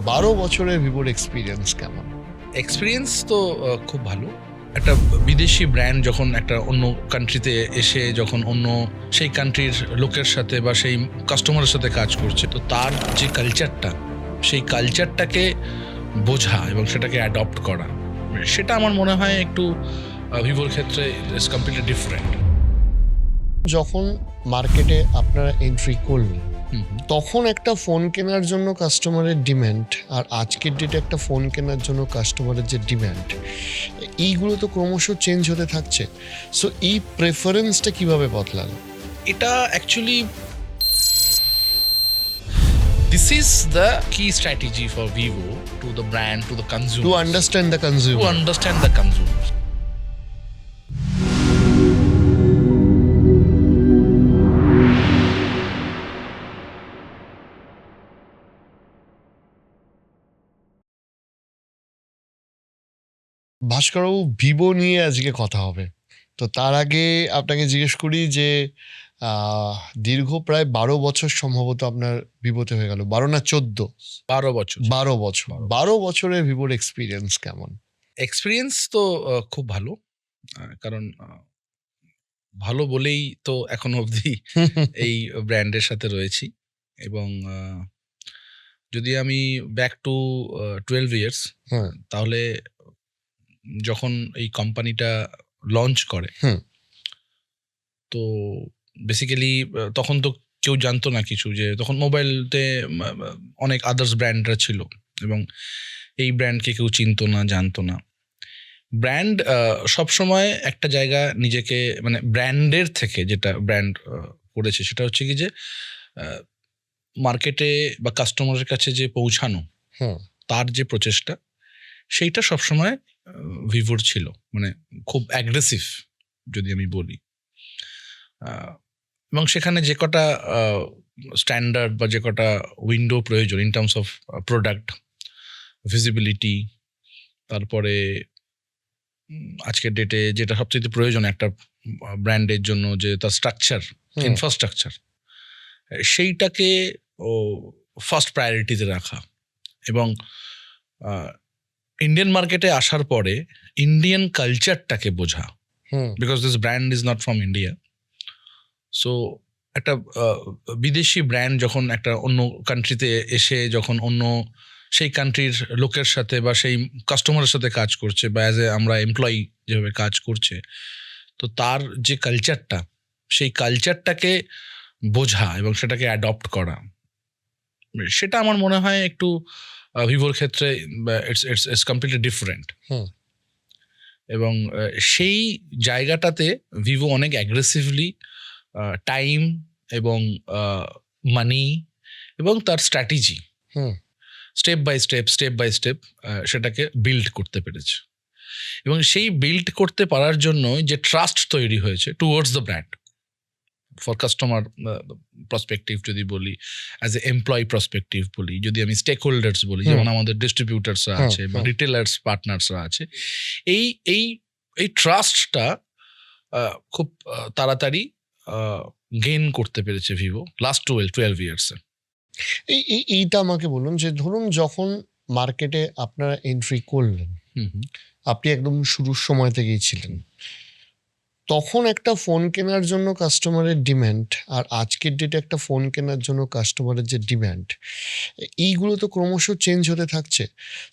12 বছরের ভিভোর এক্সপিরিয়েন্স কেমন? এক্সপিরিয়েন্স তো খুব ভালো। একটা বিদেশি ব্র্যান্ড যখন একটা অন্য কান্ট্রিতে এসে যখন অন্য সেই কান্ট্রির লোকের সাথে বা সেই কাস্টমারের সাথে কাজ করছে, তো তার যে কালচারটা, সেই কালচারটাকে বোঝা এবং সেটাকে অ্যাডপ্ট করা, সেটা আমার মনে হয় একটু ভিভোর ক্ষেত্রে ইজ কমপ্লিটলি ডিফারেন্ট। যখন মার্কেটে আপনারা এন্ট্রি করলেন, তখন একটা ফোন কেনার জন্য কাস্টমারের ডিম্যান্ড আর আজকের ডেটে একটা ফোন কেনার জন্য কাস্টমারের যে ডিম্যান্ড, এইগুলো তো ক্রমশ চেঞ্জ হতে থাকছে। সো এই প্রেফারেন্সটা কিভাবে বদলালো? এটা actually this is the key strategy for Vivo to the brand, to the consumer, to understand the consumer. to understand the consumer. ভাস্করবাবু, ভিভো নিয়ে আজকে কথা হবে। তো তার আগে আপনাকে জিজ্ঞেস করি যে দীর্ঘ প্রায় 12 বছর সম্ভবত আপনার ভিভোতে হয়ে গেল, 12 না 14? 12 বছর। 12 বছর। 12 বছরের ভিভোর এক্সপিরিয়েন্স কেমন? এক্সপিরিয়েন্স তো খুব ভালো, কারণ ভালো বলেই তো এখনো অবধি এই ব্র্যান্ডের সাথে রয়েছি। এবং যদি আমি ব্যাক টু 12 ইয়ার্স, হুম। তাহলে যখন এই কোম্পানিটা লঞ্চ করে, হুম। তো বেসিক্যালি তখন তো কেউ জানতো না কিছু, যে তখন মোবাইলতে অনেক আদার্স ব্র্যান্ডরা ছিল এবং এই ব্র্যান্ডকে কেউ চিনতো না, জানতো না। ব্র্যান্ড সবসময় একটা জায়গা নিজেকে, মানে ব্র্যান্ডের থেকে যেটা ব্র্যান্ড করেছে সেটা হচ্ছে কি যে মার্কেটে বা কাস্টমারের কাছে যে পৌঁছানো, তার যে প্রচেষ্টা, সেইটা সবসময় ভিভোর ছিল, মানে খুব অ্যাগ্রেসিভ যদি আমি বলি। এবং সেখানে যে কটা স্ট্যান্ডার্ড বা যে কটা উইন্ডো প্রয়োজন in terms of product visibility, তারপরে আজকের ডেটে যেটা সবচেয়ে প্রয়োজন একটা ব্র্যান্ডের জন্য, যে তার স্ট্রাকচার, ইনফ্রাস্ট্রাকচার, সেইটাকে ফার্স্ট প্রায়োরিটিতে রাখা। এবং ইন্ডিয়ান মার্কেটে আসার পরে ইন্ডিয়ান কালচারটাকে বোঝা, because this brand is not from India. So একটা বিদেশি ব্র্যান্ড যখন একটা অন্য কান্ট্রিতে এসে যখন অন্য সেই কান্ট্রির লোকের সাথে বা সেই কাস্টমারের সাথে কাজ করছে, বা অ্যাজ এ আমরা এমপ্লয়ি যেভাবে কাজ করছে, তো তার যে কালচারটা, সেই কালচারটাকে বোঝা এবং সেটাকে অ্যাডপ্ট করা, সেটা আমার মনে হয় একটু ভিভোর ক্ষেত্রে ইটস কমপ্লিটলি ডিফারেন্ট। এবং সেই জায়গাটাতে ভিভো অনেক অ্যাগ্রেসিভলি টাইম এবং মানি এবং তার স্ট্র্যাটেজি স্টেপ বাই স্টেপ সেটাকে বিল্ড করতে পেরেছে। এবং সেই বিল্ড করতে পারার জন্য যে ট্রাস্ট তৈরি হয়েছে towards the brand, for customer perspective যদি বলি, অ্যাজ এ এমপ্লয়ি পার্সপেক্টিভ বলি, যদি আমি স্টেক হোল্ডার্স বলি, যেমন আমাদের ডিস্ট্রিবিউটার্সরা আছে বা রিটেলার্স পার্টনার্সরা আছে, এই এই এই ট্রাস্টটা খুব তাড়াতাড়ি গেইন করতে পেরেছে ভিভো লাস্ট 12 ইয়ার্সে। এইটা আমাকে বলুন যে ধরুন যখন মার্কেটে আপনারা এন্ট্রি করলেন, আপনি একদম শুরুর সময় থেকেই ছিলেন, তখন একটা ফোন কেনার জন্য কাস্টমারের ডিম্যান্ড আর আজকের ডেটে একটা ফোন কেনার জন্য কাস্টমারের যে ডিম্যান্ড, এইগুলো তো ক্রমশ চেঞ্জ হতে থাকছে।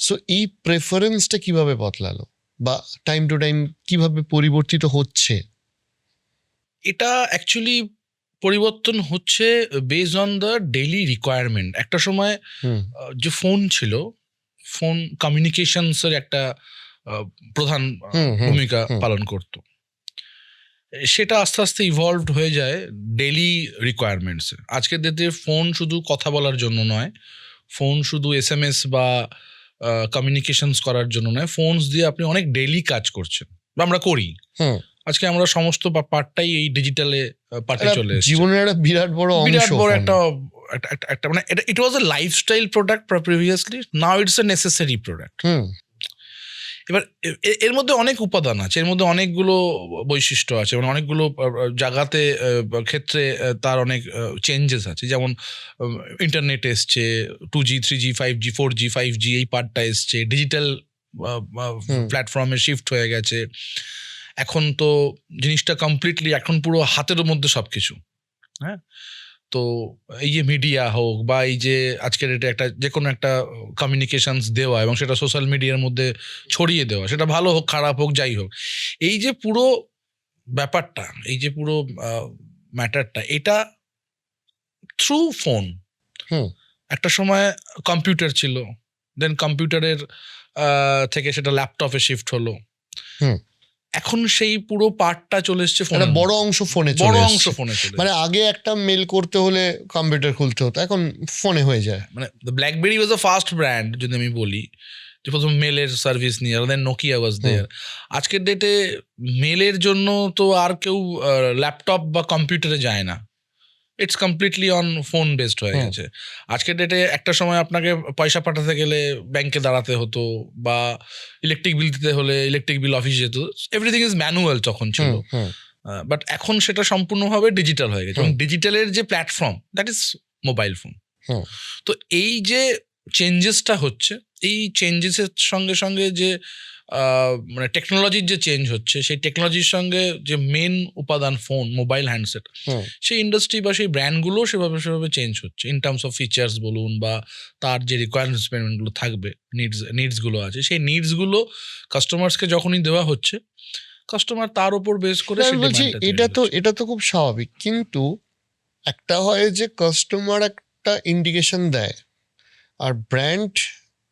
সো এই প্রেফারেন্সটা কিভাবে বদলালো বা টাইম টু টাইম কিভাবে পরিবর্তিত হচ্ছে? এটা অ্যাকচুয়ালি পরিবর্তন হচ্ছে based on the daily requirement. একটা সময় যে ফোন ছিল, ফোন কমিউনিকেশনসের একটা প্রধান ভূমিকা পালন করত। সেটা আস্তে আস্তে ইভলভড হয়ে যায় ডেইলি রিকোয়ারমেন্টসে। আজকের ডেটে ফোন শুধু কথা বলার জন্য নয়, ফোন শুধু SMS বা কমিউনিকেশনস করার জন্য নয়, ফোনস দিয়ে আপনি অনেক ডেইলি কাজ করছেন বা আমরা করি। আজকে আমরা সমস্ত পার্টটাই এই ডিজিটালে পার্টে চলে এসেছে। জীবনের একটা বিরাট বড় একটা মানে it was a lifestyle product previously, now it's a necessary product. এবার এর মধ্যে অনেক উপাদান আছে, এর মধ্যে অনেকগুলো বৈশিষ্ট্য আছে, মানে অনেকগুলো জায়গাতে ক্ষেত্রে তার অনেক চেঞ্জেস আছে। যেমন ইন্টারনেট এসছে, 2G 3G 5G 4G 5G এই পার্টটা এসছে, ডিজিটাল প্ল্যাটফর্মে শিফট হয়ে গেছে। এখন তো জিনিসটা কমপ্লিটলি এখন পুরো হাতের মধ্যে সবকিছু। হ্যাঁ, তো এই যে মিডিয়া হোক বা এই যে আজকের ডেটে একটা যে কোনো একটা কমিউনিকেশনস দেওয়া এবং সেটা সোশ্যাল মিডিয়ার মধ্যে ছড়িয়ে দেওয়া, সেটা ভালো হোক খারাপ হোক যাই হোক, এই যে পুরো ব্যাপারটা, এই যে পুরো ম্যাটারটা, এটা থ্রু ফোন। একটা সময় কম্পিউটার ছিল, দেন কম্পিউটারের থেকে সেটা ল্যাপটপে শিফট হলো, এখন সেই পুরো পার্টটা চলে এসছে ফোনে, বড় অংশ ফোনে, বড় অংশ ফোনে চলে। মানে আগে একটা মেল করতে হলে কম্পিউটার খুলতে হতো, এখন ফোনে হয়ে যায়। মানে ব্ল্যাকবেরি ওয়াজ আ ফার্স্ট ব্র্যান্ড যদি আমি বলি, যে প্রথম মেলের সার্ভিস নিয়ে, দেন নোকিয়া ওয়াজ দেয়ার। আজকের ডেটে মেলের জন্য তো আর কেউ ল্যাপটপ বা কম্পিউটারে যায় না, it's completely on phone based হয়ে গেছে। আজকের ডেটে একটা সময় আপনাকে পয়সা পাঠাতে গেলে ব্যাংকে দাঁড়াতে হতো, বা ইলেকট্রিক বিল দিতে হলে ইলেকট্রিক বিল অফিস যেত, এভরিথিং ইজ ম্যানুয়াল তখন ছিল। বাট এখন সেটা সম্পূর্ণভাবে ডিজিটাল হয়ে গেছে, এবং ডিজিটালের যে platform that is mobile phone. তো এই যে চেঞ্জেসটা হচ্ছে, এই চেঞ্জেসের সঙ্গে সঙ্গে যে মানে টেকনোলজির যে চেঞ্জ হচ্ছে, সেই টেকনোলজির সঙ্গে যে মেন উপাদান ফোন, মোবাইল হ্যান্ডসেট, সেই ইন্ডাস্ট্রি বা সেই ব্র্যান্ডগুলো সেভাবে চেঞ্জ হচ্ছে ইন টার্মস অফ ফিচার্স বলুন, বা তার যে রিকোয়ারমেন্টগুলো থাকবে, নিডসগুলো আছে, সেই নিডসগুলো কাস্টমার্সকে যখনই দেওয়া হচ্ছে, কাস্টমার তার উপর বেস করে বলছি এটা তো খুব স্বাভাবিক, কিন্তু একটা হয় যে কাস্টমার একটা ইন্ডিকেশন দেয়, আর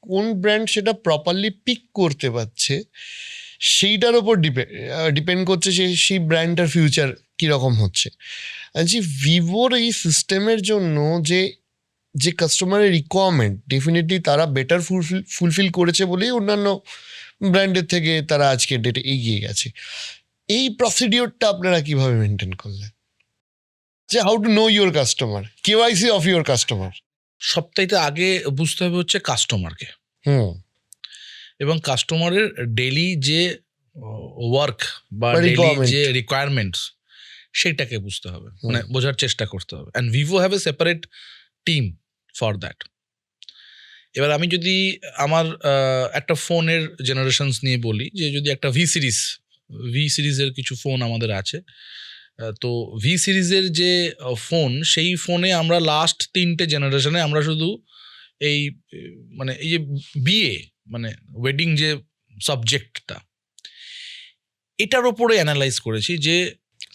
কোন ব্র্যান্ড সেটা প্রপারলি পিক করতে পারছে সেইটার ওপর ডিপেন্ড করছে সেই ব্র্যান্ডটার ফিউচার কীরকম হচ্ছে। যে ভিভোর এই সিস্টেমের জন্য যে কাস্টমারের রিকোয়ারমেন্ট ডেফিনেটলি তারা বেটার ফুলফিল করেছে বলেই অন্যান্য ব্র্যান্ডের থেকে তারা আজকের ডেটে এগিয়ে গেছে। এই প্রসিডিওরটা আপনারা কিভাবে মেনটেন করলেন, যে how to know your customer, KYC of your customer? সবচাইতে আগে বুঝতে হবে হচ্ছে কাস্টমারকে, এবং কাস্টমারের ডেইলি যে ওয়ার্ক বা ডেইলি যে রিকোয়ারমেন্টস, সেইটাকে বুঝতে হবে, মানে বোঝার চেষ্টা করতে হবে। And Vivo have a separate team for that. এবার আমি যদি আমার একটা ফোনের জেনারেশনস নিয়ে বলি, যে যদি একটা ভি সিরিজের কিছু ফোন আমাদের আছে, তো ভি সিরিজের যে ফোন, সেই ফোনে আমরা লাস্ট 3টে জেনারেশনে আমরা শুধু এই মানে এই যে বিয়ে মানে ওয়েডিং যে সাবজেক্টটা, এটার ওপরে অ্যানালাইজ করেছি যে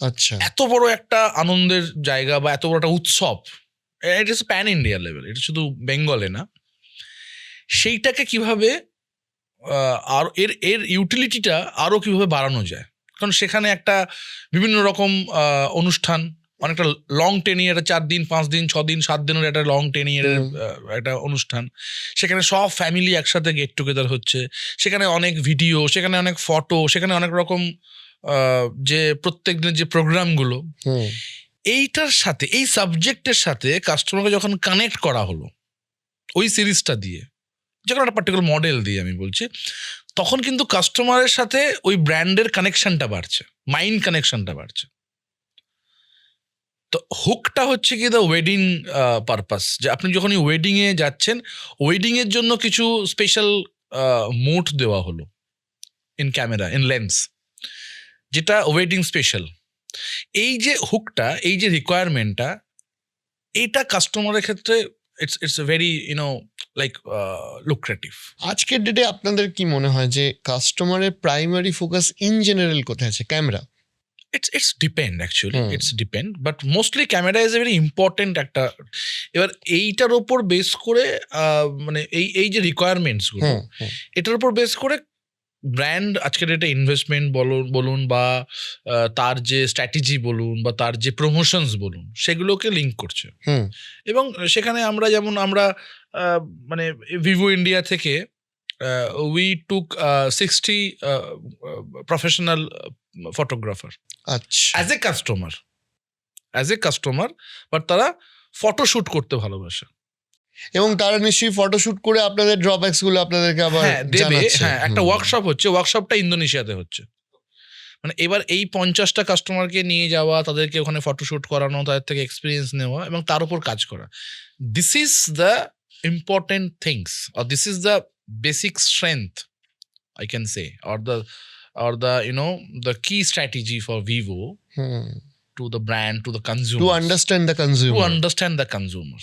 আচ্ছা, এত বড় একটা আনন্দের জায়গা বা এত বড় একটা উৎসব, it is pan India level, এটা শুধু বেঙ্গলে না, সেইটাকে কিভাবে আর এর ইউটিলিটিটা আরও কিভাবে বাড়ানো যায়। কারণ সেখানে একটা বিভিন্ন রকম অনুষ্ঠান, অনেকটা লং টেনিয়ার, 4 দিন 5 দিন 6 দিন 7 দিনের একটা লং টেনিয়ারের একটা অনুষ্ঠান, সেখানে সব ফ্যামিলি একসাথে গেট টুগেদার হচ্ছে, সেখানে অনেক ভিডিও, সেখানে অনেক ফটো, সেখানে অনেক রকম যে প্রত্যেক দিনের যে প্রোগ্রামগুলো, এইটার সাথে এই সাবজেক্টের সাথে কাস্টমারকে যখন কানেক্ট করা হলো ওই সিরিজটা দিয়ে, যে কোনো একটা পার্টিকুলার মডেল দিয়ে আমি বলছি, তখন কিন্তু কাস্টমারের সাথে ওই ব্র্যান্ডের কানেকশনটা বাড়ছে, মাইন্ড কানেকশনটা বাড়ছে। তো হুকটা হচ্ছে কি, দ্য ওয়েডিং পারপাস, যে আপনি যখনই ওয়েডিংয়ে যাচ্ছেন, ওয়েডিংয়ের জন্য কিছু স্পেশাল মোড দেওয়া হলো ইন ক্যামেরা, ইন লেন্স, যেটা ওয়েডিং স্পেশাল। এই যে হুকটা, এই যে রিকোয়ারমেন্টটা, এইটা কাস্টমারের ক্ষেত্রে ইটস ভেরি লাইক লুক্রেটিভ। আজকের ডেটে আপনাদের কি মনে হয় যে কাস্টমারের প্রাইমারি ফোকাস ইন জেনারেল কোথায় আছে? Camera? It's depend actually, it's depend, but mostly camera is a very important একটা। এবার এইটার ওপর বেস করে মানে এই যে রিকোয়ারমেন্টস গুলো, এটার উপর বেস করে ব্র্যান্ড আজকের ডেটে ইনভেস্টমেন্ট বলুন বা তার যে স্ট্র্যাটেজি বলুন বা তার যে প্রমোশনস বলুন, সেগুলোকে লিঙ্ক করছে। এবং সেখানে আমরা যেমন মানে ভিভো ইন্ডিয়া থেকে we took 60 professional photographer as a customer, but তারা ফটো শুট করতে ভালোবাসে। এবং তারা নিশ্চয়ই ফটোশুট করে আপনাদের ড্রব্যাকস গুলো আপনাদেরকে আবার হ্যাঁ দেবে। জানাচ্ছে। হ্যাঁ, একটা ওয়ার্কশপ হচ্ছে, ওয়ার্কশপটা ইন্দোনেশিয়াতে হচ্ছে। মানে এবার এই 50টা কাস্টমারকে নিয়ে যাওয়া, তাদেরকে ওখানে ফটোশুট করানো, তাদের থেকে এক্সপিরিয়েন্স নেওয়া এবং তার উপর কাজ করা, this is the important things, or this is the basic strength I can say, or the you know the key strategy for Vivo to the brand, to the consumer, To understand the consumer. to understand the consumer.